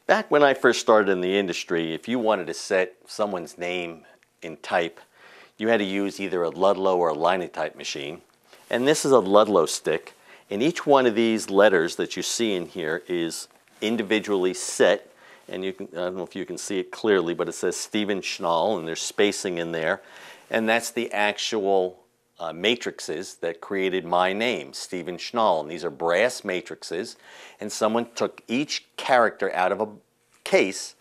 Back when I first started in the industry, if you wanted to set someone's name in type, you had to use either a Ludlow or a Linotype machine. And this is a Ludlow stick. And each one of these letters that you see in here is individually set. And you can, I don't know if you can see it clearly, but it says Stephen Schnall, and there's spacing in there. And that's the actual matrices that created my name, Stephen Schnall. And these are brass matrices. And someone took each character out of a case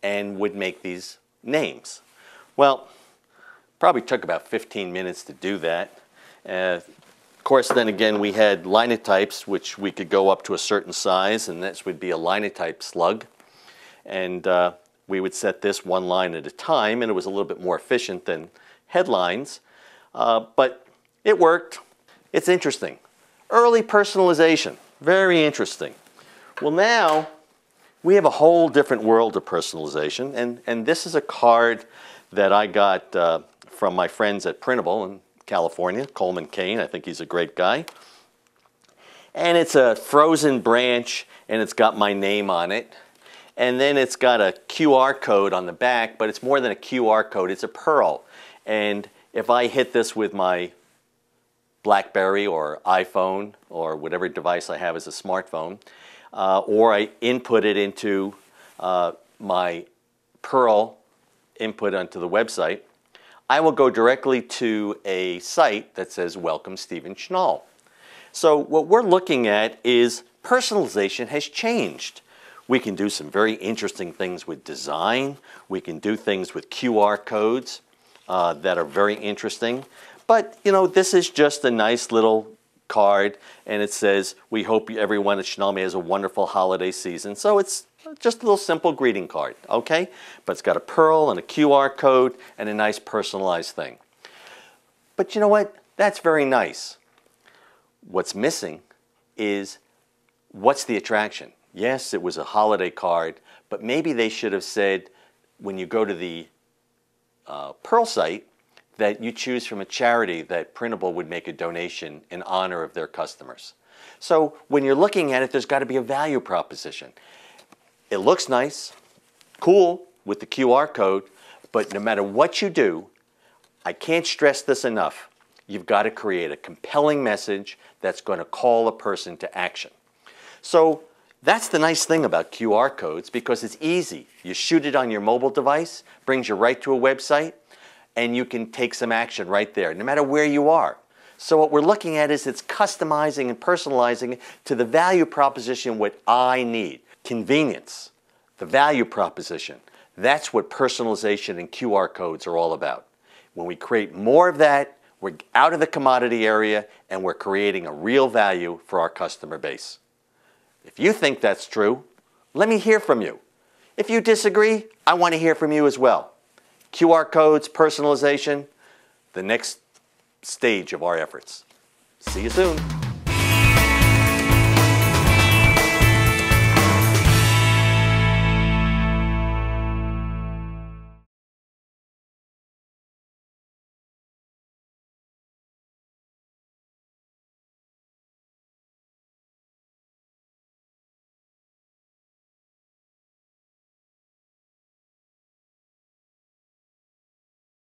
and would make these names. Well, probably took about 15 minutes to do that. Of course, then again, we had linotypes, which we could go up to a certain size, and this would be a linotype slug. And we would set this one line at a time, and it was a little bit more efficient than headlines. But it worked. It's interesting. Early personalization, very interesting. Well, now we have a whole different world of personalization, and this is a card that I got from my friends at Printable in California, Coleman Kane. I think he's a great guy. And it's a frozen branch, and it's got my name on it. And then it's got a QR code on the back, but it's more than a QR code, it's a pearl. And if I hit this with my BlackBerry or iPhone or whatever device I have as a smartphone, or I input it into my Pearl input onto the website, I will go directly to a site that says Welcome Stephen Schnall. So what we're looking at is personalization has changed. We can do some very interesting things with design. We can do things with QR codes that are very interesting. But, you know, this is just a nice little card, and it says, we hope everyone at Schnall has a wonderful holiday season. So it's just a little simple greeting card, okay? But it's got a pearl and a QR code and a nice personalized thing. But you know what? That's very nice. What's missing is, what's the attraction? Yes, it was a holiday card, but maybe they should have said, when you go to the Pearl site, that you choose from a charity that Printable would make a donation in honor of their customers. So when you're looking at it, there's got to be a value proposition. It looks nice, cool with the QR code, but no matter what you do, I can't stress this enough, you've got to create a compelling message that's going to call a person to action. So that's the nice thing about QR codes, because it's easy. You shoot it on your mobile device, brings you right to a website, and you can take some action right there, no matter where you are. So what we're looking at is it's customizing and personalizing it to the value proposition, what I need. Convenience, the value proposition. That's what personalization and QR codes are all about. When we create more of that, we're out of the commodity area and we're creating a real value for our customer base. If you think that's true, let me hear from you. If you disagree, I want to hear from you as well. QR codes, personalization, the next stage of our efforts. See you soon.